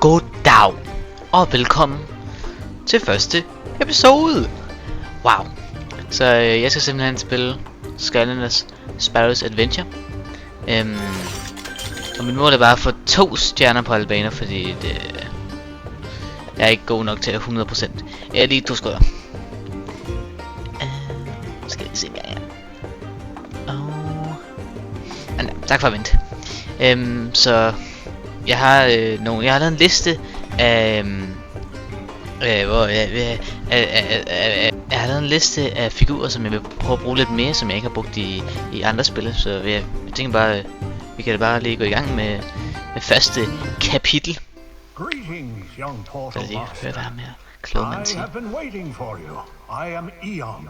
Goddag og velkommen til første episode. Wow. Så jeg skal simpelthen spille Skylanders Sparrow's Adventure. Og min mål er bare at få 2 stjerner på alle baner, fordi jeg er ikke god nok til 100%. Jeg er lige 2 skodder. Skal vi se engang her. Tak for at vente. Så jeg har lavet en liste af jeg har lavet en liste af figurer, som jeg vil prøve at bruge lidt mere, som jeg ikke har brugt i andre spil. Så jeg tænker bare, vi kan da bare lige gå i gang med første kapitel. Greetings, young portal master. Høre, hvad ham her kloge mand I siger. have been waiting for you. I am Eon,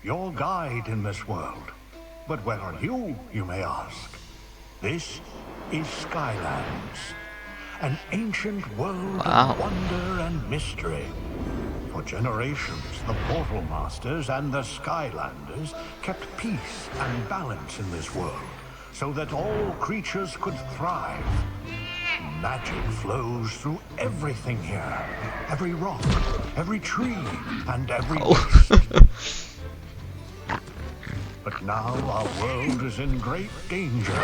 your guide in this world. But where are you, you may ask? This is Skylands, an ancient world of wonder and mystery. For generations, the Portal Masters and the Skylanders kept peace and balance in this world, so that all creatures could thrive. Magic flows through everything here. Every rock, every tree, and every beast. But now our world is in great danger.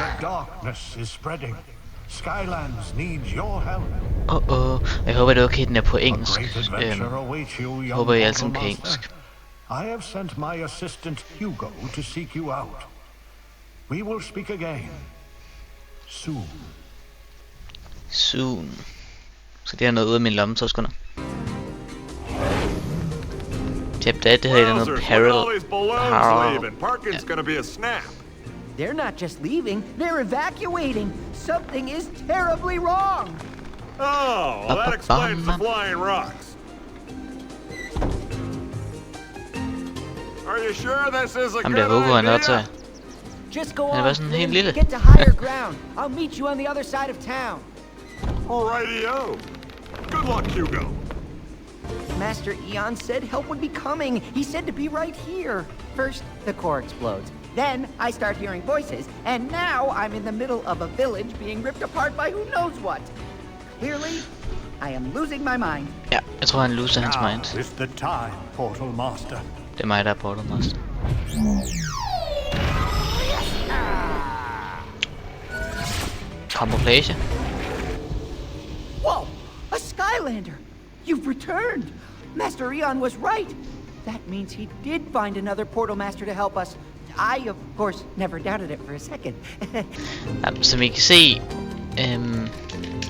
The darkness is spreading. Skylands needs your help. Jeg håber det er okay, den er på engelsk. A great adventure awaits you, young Håber I alle portal sammen kan master. engelsk. I have sent my assistant Hugo to seek you out. We will speak again soon. Soon. Så det er noget ude af min lomme, 2 sekunder. Yep, det her er noget parallel. Parking's gonna be a snap. They're not just leaving, they're evacuating. Something is terribly wrong. Oh, well, that explains the flying rocks. Are you sure this is a Ham good der Hugo, han er også idea? Just go Han var on, sådan Flynn. helt lille. Get to higher ground. I'll meet you on the other side of town. Rightio. Good luck, Hugo. Master Eon said help would be coming. He said to be right here. First, the core explodes. Then, I start hearing voices. And now, I'm in the middle of a village being ripped apart by who knows what. Clearly, I am losing my mind. Ja, jeg tror han loser hans mind. Now is the time, Portal Master. Det er mig, der er Portal Master. Camouflage. Whoa! A Skylander! You've returned! Master Eon was right! That means he did find another Portal Master to help us. I, of course, never doubted it for a second. Ja, som I kan se,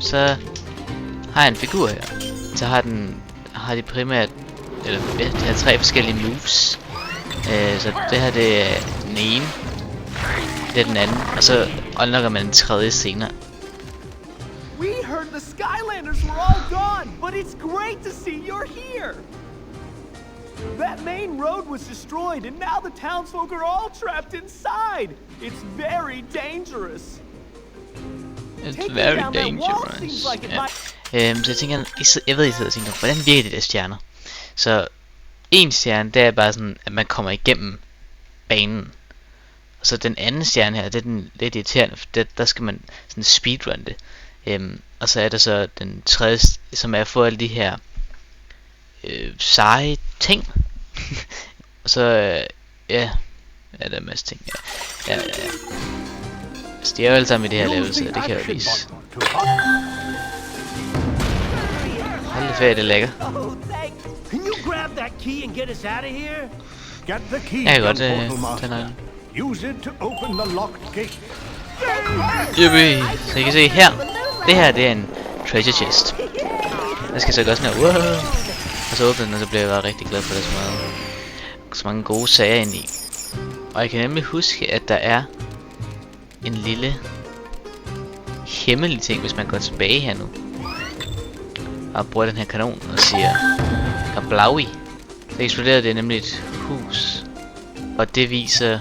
så har jeg en figur her. Så har de primært, eller ja, de har 3 forskellige moves. Så det her, det er den ene. Det er den anden, og så unlocker man en tredje senere. We heard the Skylanders were all gone, but it's great to see you're here! That main road was destroyed, and now the townsfolk are all trapped inside! It's very dangerous! It's very dangerous. Ja. Så jeg tænker, jeg ved, I sidder og tænker, hvordan virker det der stjerner? Så en stjerne, det er bare sådan, at man kommer igennem banen. Og så den anden stjerne her, det er den lidt irriterende, for der skal man sådan speedrun det. Og så er der så den tredje, som er at få alle de her seje ting. Og så ja, der er en masse ting. Ja. Så de er jo alle sammen i det her level, så det kan jeg jo vise. Hold det ferie, det er lækker. Oh, thanks! Can you grab that key and get us out of here? Get the key, Jeg kan young godt Portal Master. tænde. Use it to open the locked gate. Yippie! Så I kan se her. Det her, det er en treasure chest. Der skal så gøre sådan her. Wow. Og så åbner den, og så bliver jeg bare rigtig glad for det, så mange gode sager ind i. Og jeg kan nemlig huske, at der er en lille hemmelig ting, hvis man går tilbage her nu. Og bruger den her kanon og siger Kablaui. Så eksploderer det nemlig et hus. Og det viser...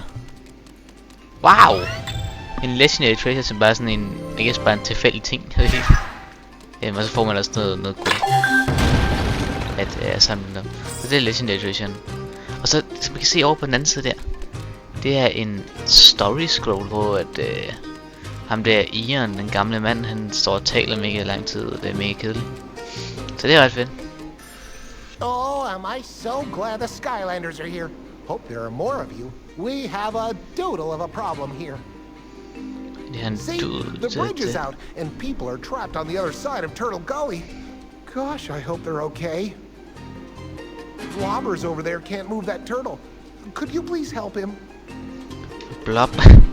Wow! En legendary treasure, som bare sådan en... Ikke bare en tilfældig ting. Og så får man også noget guld. At samle dem. Så det er legendary treasure. Og så, som man kan se over på den anden side der. Det er en story scroll, hvor at... ham der Ian, den gamle mand, han står og taler mega lang tid, og det er mega kedeligt. Så det er ret fedt. Oh, am I so glad the Skylanders are here. Hope there are more of you. We have a doodle of a problem here. Det er en See, the bridge is out, and people are trapped on the other side of Turtle Gully. Gosh, I hope they're okay. Blobbers over there can't move that turtle. Could you please help him?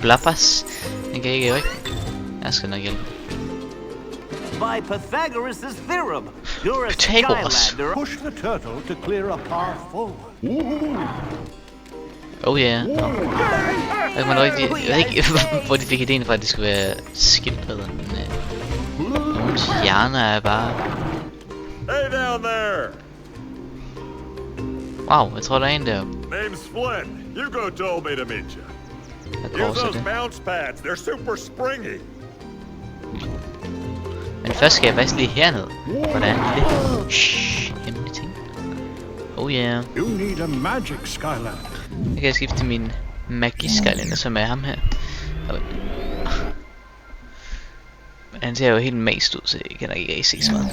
Blobbers? Den kan ikke rykke. Jeg skal nok hjælpe. By Pythagoras' theorem, you're a Pythagoras. Skylander. Push the turtle to clear a path forward. Oh yeah. Jeg ved ikke, hvor de fik ideen fra, at det skulle være skildpadder. Nogle hjerner er bare... Hey down there! Wow, jeg tror der er en deroppe. Name's Flynn. Hugo told me to meet you. Hvad Use så those det? bounce pads. They're super springy. Men først skal jeg faktisk lige herned. For der er en lille... Shhh, hemmelig ting. Oh yeah. You need a magic Skyland. Jeg kan skifte til min Magisk Skylander, som er ham her. Men han ser jo helt mast ud, så jeg kan nok ikke rigtig se så meget.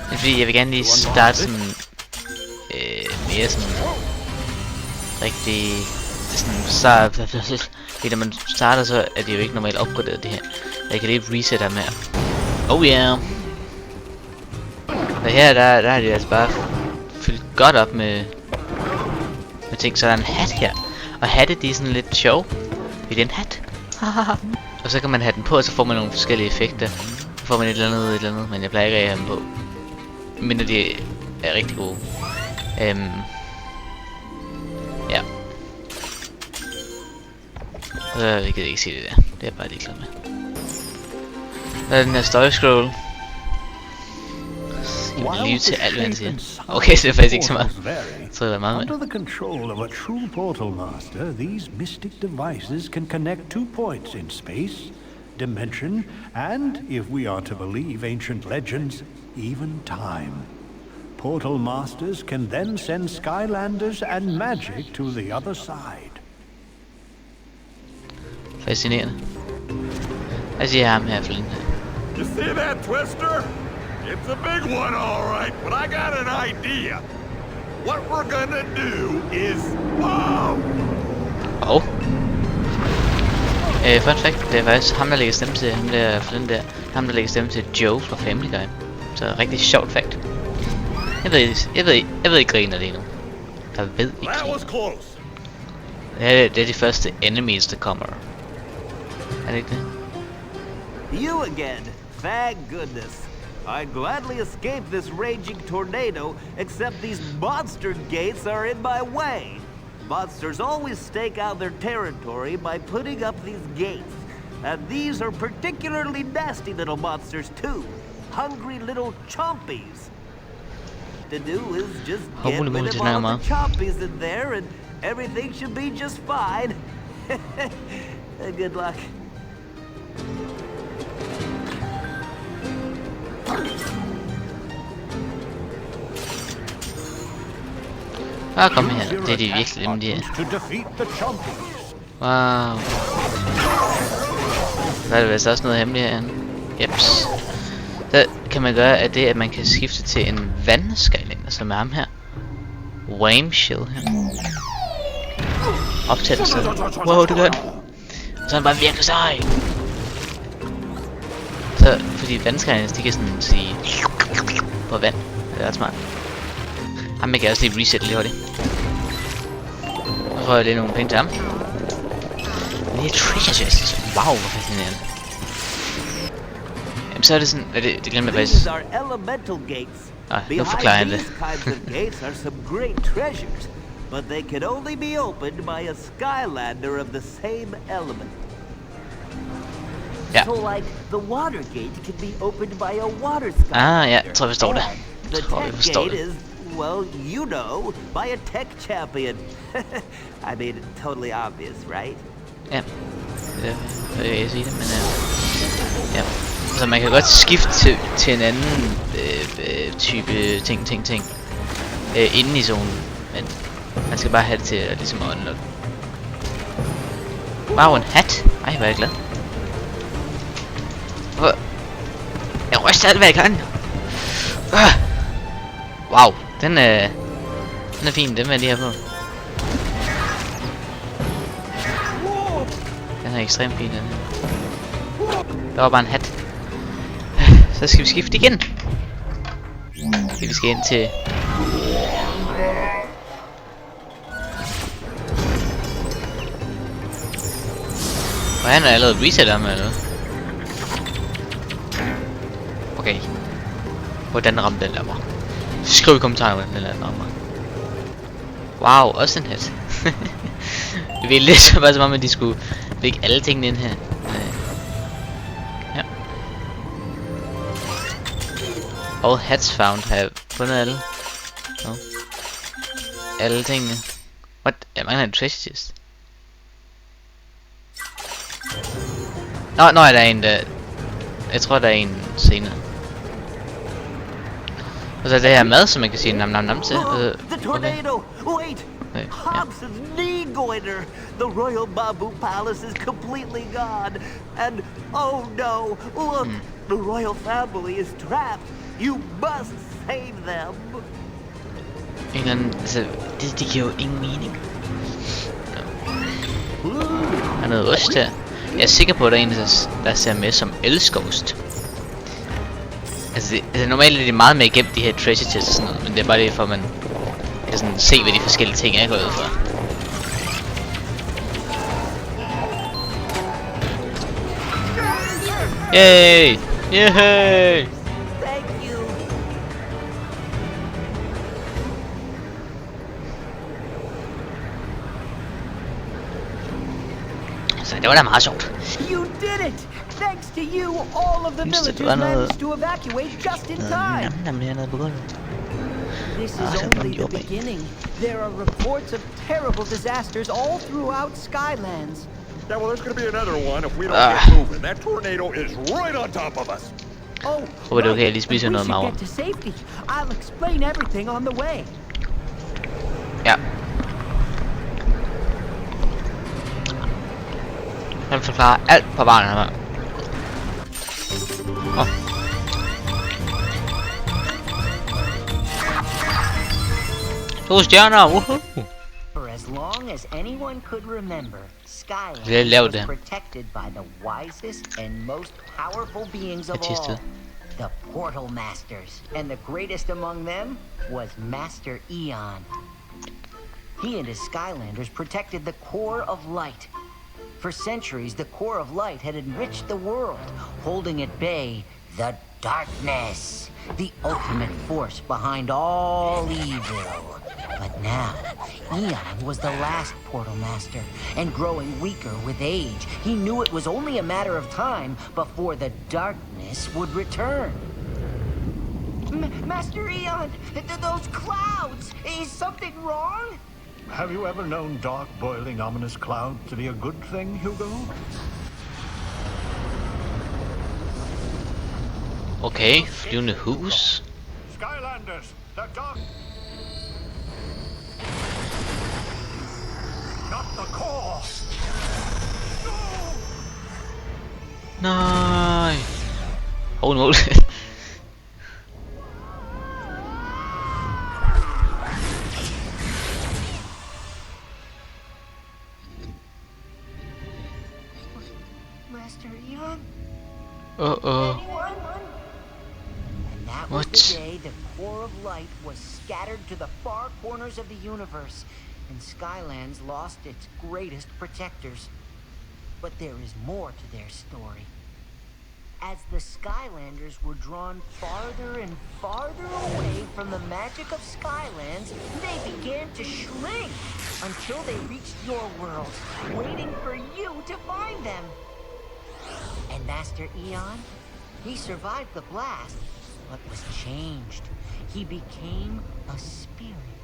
Det er fordi, jeg vil gerne lige starte sådan... mere sådan... rigtig... Fordi når man starter, så er det jo ikke normalt opgraderet det her. Jeg kan lige reset ham her. Oh yeah! Og her, der er det altså bare fyldt godt op med ting. Så der er en hat her. Og hatte, de er sådan lidt sjov. Det er en hat. Og så kan man have den på, og så får man nogle forskellige effekter. Så får man et eller andet, men jeg plejer ikke at have dem på. Men de er rigtig gode. Ja. Og så jeg kan ikke sige det der. Det er jeg bare ligeglad med. Der er den her story scroll. Lige til alt, hvad han siger. Okay, så det er faktisk ikke så meget. Så det er meget Under the control of a true portal master, these mystic devices can connect 2 points in space, dimension, and, if we are to believe ancient legends, even time. Portal masters can then send Skylanders and magic to the other side. Fascinerende. Hvad siger ham her, Flynn? You see that twister? It's a big one, all right, but I got an idea. What we're gonna do is... Whoa! Fun fact, det er faktisk ham, der lægger stemme til ham der Flynn der. Ham, der lægger stemme til Joe fra Family Guy. Så rigtig sjovt fact. Jeg ved ikke griner lige nu. Jeg ved ikke That was close. det er de første enemies, der kommer. Er det ikke det? You again. Thank goodness. I'd gladly escape this raging tornado, except these monster gates are in my way. Monsters always stake out their territory by putting up these gates. And these are particularly nasty little monsters too. Hungry little chompies. To do is just get rid of all the chompies in there and everything should be just fine. Good luck. Kom her, det er de virkelig dem, de er. Wow. Der er vist også noget hemmeligt herinde. Jeps. Så kan man gøre af det, at man kan skifte til en vandskylander, som er ham her. Whamshell her. Optællelse. Wow, det gør den. Og så er han bare virkelig sej. Så, fordi vandskylanders, de kan sådan sige på vand. Det er ret smart. Ham kan jeg også lige reset lige hurtigt. Så får jeg lige nogle penge til ham. Men det er treasure chest. Wow, hvor fascinerende. Jamen så er det sådan, det glemmer jeg faktisk. Nu forklarer jeg det. But they can only be opened by a Skylander of the same element. Ja. So like the water gate can be opened by a water Skylander. Ja, jeg tror vi forstår det. The tech gate is, well, you know, by a tech champion. I made it totally obvious, right? Ja. Det vil jeg sige det, men ja. Så man kan godt skifte til en anden type ting inde i zonen, men man skal bare have det til at ligesom unlock. Wow, en hat. Ej, hvor er jeg glad. Jeg ryster alt, hvad jeg kan. Wow, den er fin. Den vil jeg lige have på. Den er ekstremt fin, den her. Der var bare en hat. Så skal vi skifte igen. Vi skal ind til... Og han er allerede reset ham eller noget. Okay. Hvordan ramte den der mig? Skriv i kommentarerne, hvordan den rammer. Wow, også en hat. Det ville lidt så bare som om, at de skulle lægge alle tingene ind her. Ja. All hats found. Har jeg fundet alle? No. Alle tingene. What? Jeg mangler en treasure chest. Nå, der er en der... Jeg tror der er en senere. Og så er det her mad, som man kan sige nam nam nam til. The tornado! Wait! Okay. Hobson's knee goiter! The Royal Babu Palace is completely gone. And oh no! Look! The royal family is trapped! You must save them! En eller anden... Altså, det giver jo ingen mening. Der er noget ost her. Jeg er sikker på, at der er en, der ser med som elskost. Altså, normalt er det meget mere gemt, de her treasure chests og sådan noget, men det er bare det, for at man kan sådan se, hvad de forskellige ting er gået ud fra. Yay! Yay! Thank you! Så det var da meget sjovt. You did it! Thanks to you, all of the Just it, villagers one of managed to evacuate just in time. Nam hernede på gulvet. This is Ah, only the you're back. beginning. There are reports of terrible disasters all throughout Skylands. Yeah, well, there's gonna be another one if we don't get moving. That tornado is right on top of us. Oh, Håber det er okay, jeg lige but spiser we noget should maver. get to safety. I'll explain everything on the way. Ja. Han forklarer alt på vejen her. Åh. 2 stjerner, woohoo! For as long as anyone could remember, Skylands Det er lavt, was det. protected by the wisest and most powerful beings of Jeg tistede. all, the Portal Masters. And the greatest among them was Master Eon. He and his Skylanders protected the core of light. For centuries, the core of light had enriched the world, holding at bay the darkness, the ultimate force behind all evil. But now, Eon was the last Portal Master, and growing weaker with age, he knew it was only a matter of time before the darkness would return. Master Eon, those clouds, is something wrong? Have you ever known dark, boiling, ominous cloud to be a good thing, Hugo? Okay, flyvende hus. Skylanders, the dark... Not the core! Nej. Oh no. Master Eon? Uh-oh. And that was What? the day the core of light was scattered to the far corners of the universe, and Skylands lost its greatest protectors. But there is more to their story. As the Skylanders were drawn farther and farther away from the magic of Skylands, they began to shrink until they reached your world, waiting for you to find them. And Master Eon, he survived the blast, but was changed. He became a spirit.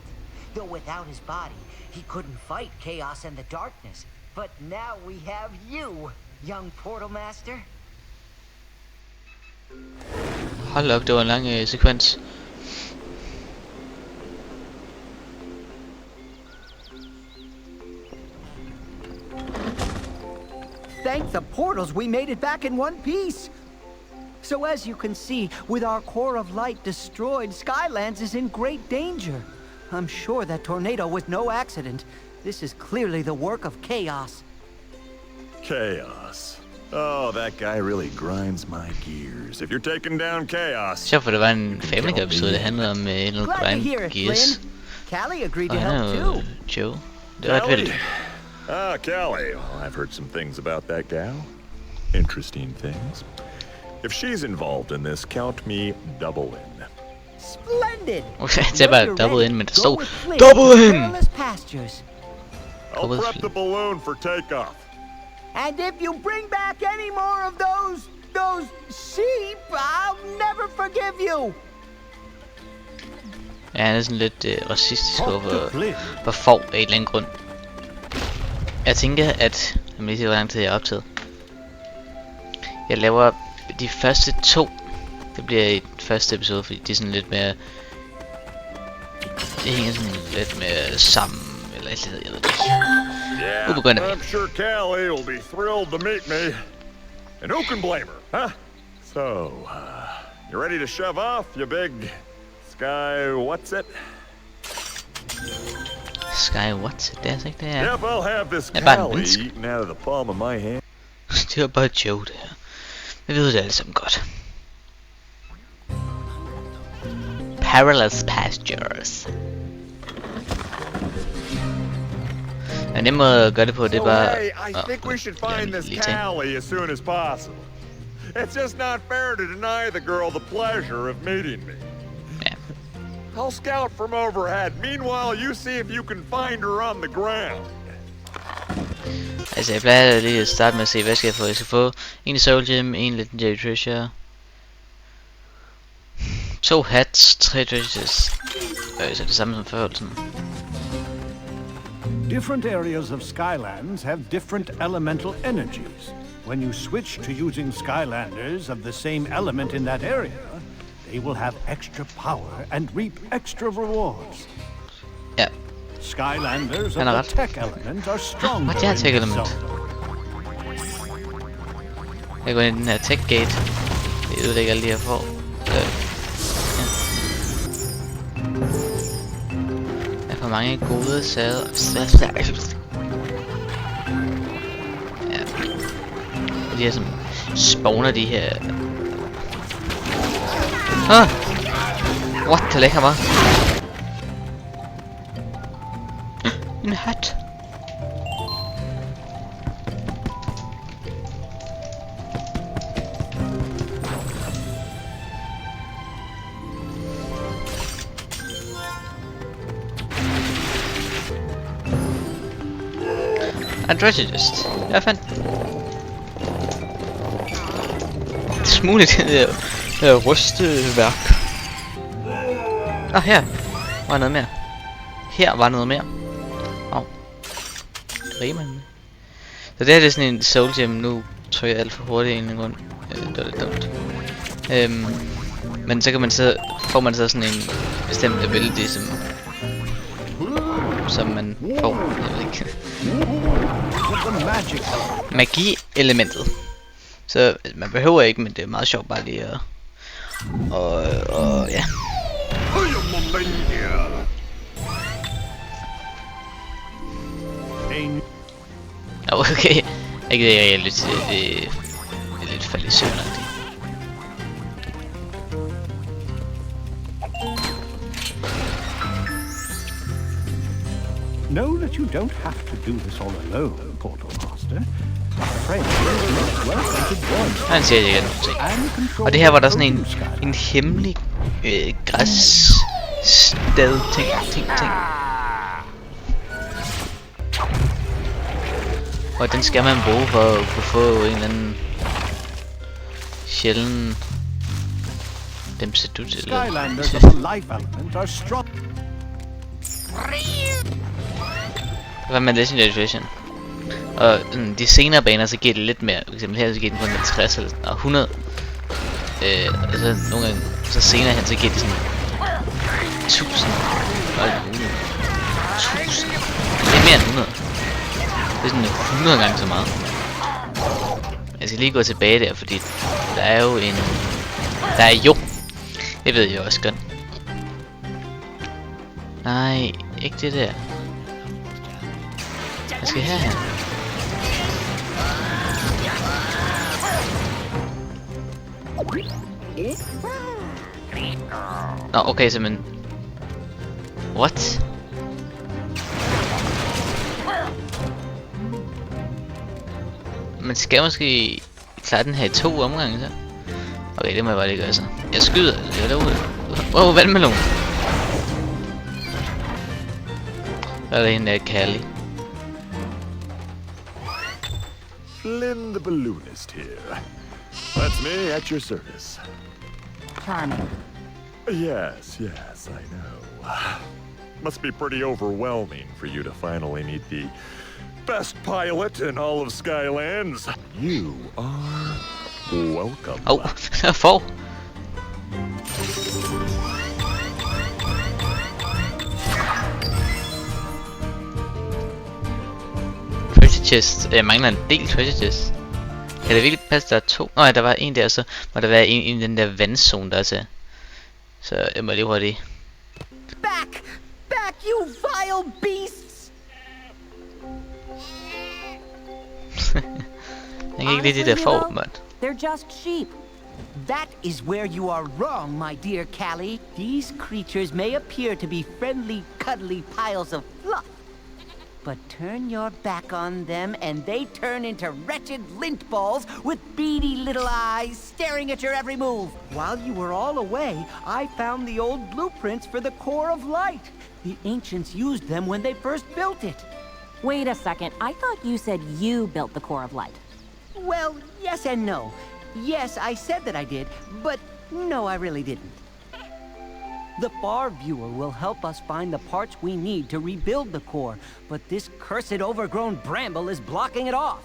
Though without his body, he couldn't fight chaos and the darkness. But now we have you, young Portal Master. Hold op, det var en lang sekvens. thank the portals we made it back in one piece. So as you can see, with our core of light destroyed, Skylands is in great danger. I'm sure that tornado was no accident. This is clearly the work of Chaos. Chaos. Oh, that guy really grinds my gears. If you're taking down Chaos... Sjovt, for det var en Family Guy episode, der handlede om noget Glad to grind hear it, gears. Flynn. Callie agreed to Og han help er too. jo Joe. Det var ret vildt. Ah, Callie. Well, I've heard some things about that gal. Interesting things. If she's involved in this, count me double in. Splendid. Okay, det er bare double in, men der Go stod with Flynn double to in! perilous pastures. I'll Double prep flip. the balloon for takeoff. And if you bring back any more of those sheep, I'll never forgive you. Ja, han er sådan lidt racistisk Dr. over Flynn. for får af en eller anden grund. Jeg tænker, at... Jeg må lige se, hvor lang tid jeg har optaget. Jeg laver de første 2. Det bliver i den første episode, fordi de er sådan lidt mere... Det hænger sådan lidt mere sammen, eller et eller andet, jeg ved det ikke. Yeah, Who we gonna be? I'm sure Callie will be thrilled to meet me. And who can blame her, huh? So, you ready to shove off, you big sky what's it? Sky what? Det er altså ikke det her. Yep, I'll have this Ja, bare en Callie menneske. eaten out of the palm of my hand. Det var bare Joe, det her. Vi ved det alle sammen godt. Perilous pastures. En nem måde at gøre det på, det er So, bare... hey, I think we should find this lige ting. Callie as soon as possible. It's just not fair to deny the girl the pleasure of meeting me. Ja. I'll scout from overhead. Meanwhile, you see if you can find her on the ground. Altså, jeg plejer lige at starte med at se, hvad skal jeg få? Jeg skal få en Soul Gem, en Legendary Treasure, 2 hats, 3 treasures. Så det samme som før, eller sådan. Different areas of Skylands have different elemental energies. When you switch to using Skylanders of the same element in that area, they will have extra power and reap extra rewards. Ja. Skylanders Han har of ret. the tech element are stronger What, yeah, in tech this element. zone. Jeg går ind i den her tech gate. Det ødelægger alle de her får. Der er for mange gode sager. Ja. De her som spawner de her. What? Det lægger mig. En hat. Androgyst. Jeg fandt smule det der rystværk. Her var noget mere. Her var noget mere. Rimen. Så det her det er sådan en soul gem. Nu tror jeg alt for hurtigt af en grund. Det var lidt dumt. Men så kan man så får man så sådan en bestemt ability som man får. Jeg ved ikke. Magi-elementet. Så man behøver ikke, men det er meget sjovt bare lige at... Og ja. Okay. Ikke det, jeg er lidt... Det er lidt faldet i søvn. Know that you don't have to do this all alone, Portal Master. Friends are welcome to join Han siger det igen. and control Og det her var der your sådan own Skyland. en hemmelig græssted ting. Og den skal man bruge for at kunne få en eller anden sjælden dem ser du til. Skylanders of the life element are strong. Hvad med Legendary Treasure? Og de senere baner så giver det lidt mere. For eksempel her så giver den kun 60 eller 100. Og så nogle gange så senere hen så giver det sådan 1000. Og 1000. Det er mere end 100. Det er sådan 100 gange så meget. Jeg skal lige gå tilbage der, fordi der er jo en... Der er jo... Det ved jeg også godt. Nej, ikke det der. Jeg skal herhen. Nå, okay, så men... What? Man skal måske klare den her i 2 omgange, så. Okay, det må jeg bare lige gøre så. Jeg skyder, det er derude. Wow, vandmelon. Der er der en der Callie. Flynn the Balloonist here. That's me at your service. Charming. Yes, I know. Must be pretty overwhelming for you to finally meet the best pilot in all of Skylands. You are welcome. Oh, får. Treasure chest. Jeg mangler en del treasure chest. Kan det virkelig passe, der er 2? Nå ja, der var en der, så må der være en i den der vandzone, der er til. Så jeg må lige hurtigt. Back! Back, you vile beasts! Jeg kan ikke lide de der får, mand. They're just sheep. That is where you are wrong, my dear Callie. These creatures may appear to be friendly, cuddly piles of fluff. But turn your back on them and they turn into wretched lint balls with beady little eyes staring at your every move. While you were all away, I found the old blueprints for the Core of Light. The ancients used them when they first built it. Wait a second, I thought you said you built the Core of Light. Well, yes and no. Yes, I said that I did, but no, I really didn't. The far viewer will help us find the parts we need to rebuild the core, but this cursed overgrown bramble is blocking it off.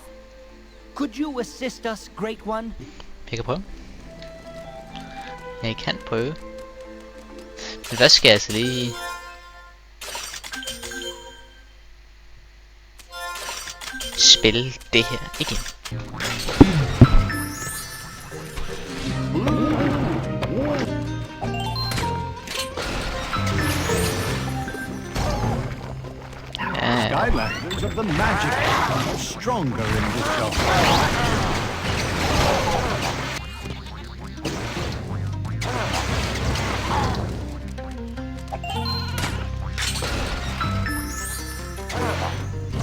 Could you assist us, Great One? Jeg kan prøve. Jeg kan prøve. Men først skal jeg altså lige... spille det her igen. Skylanders of the magic are stronger in this zone.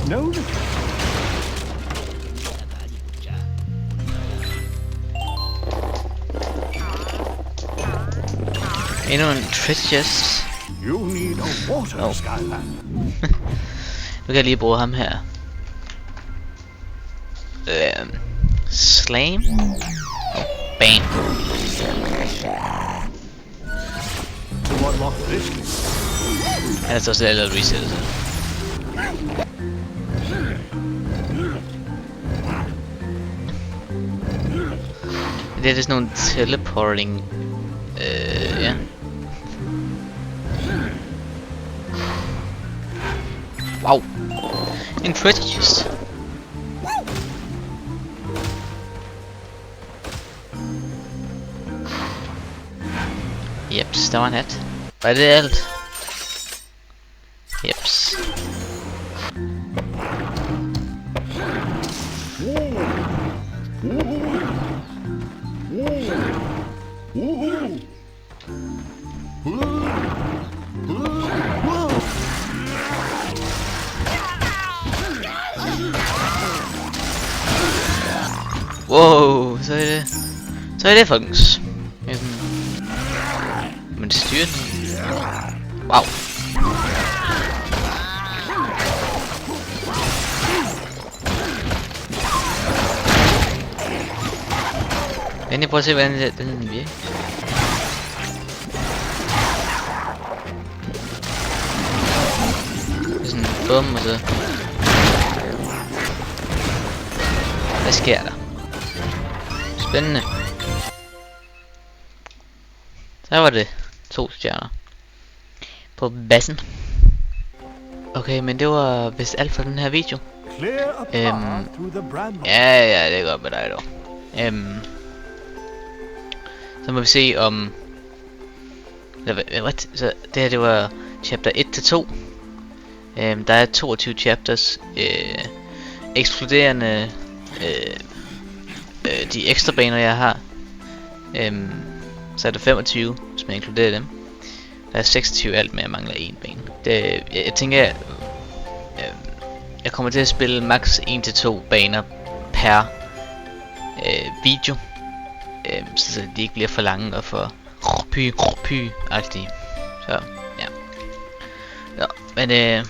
No. Endnu en treasure chest. You need a water Skylander. Nu kan jeg lige bruge ham her. Slam. Bam. To unlock this, Han er så også lidt reset. Det er sådan nogle teleporting. Ja. Wow. En treasure chest. Jeps, der var en hat. Var det alt? Jeps. Wow, så er det folkens. Men styrer den. Wow. Jeg prøver at se hvordan den virker. Det er sådan bum og så. Hvad sker der? Spændende. Så var det 2 stjerner på bassen. Okay, men det var vist alt for den her video. Ja, det er godt med dig dog. Så må vi se om... Så det her, det var chapter 1-2. Der er 22 chapters. Ekskluderende de ekstra baner jeg har. Så er der 25, hvis man inkluderer dem. Der er 26 alt, men jeg mangler en bane. Jeg tænker, jeg kommer til at spille max 1-2 baner per video. Så de ikke bliver for lange og for py-agtige. Så ja. Ja, men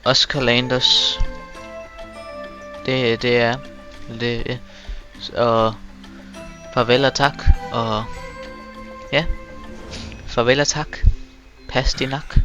Oscar Landers, det er det. Og farvel og tak. Og ja, farvel og tak. Pas din nak.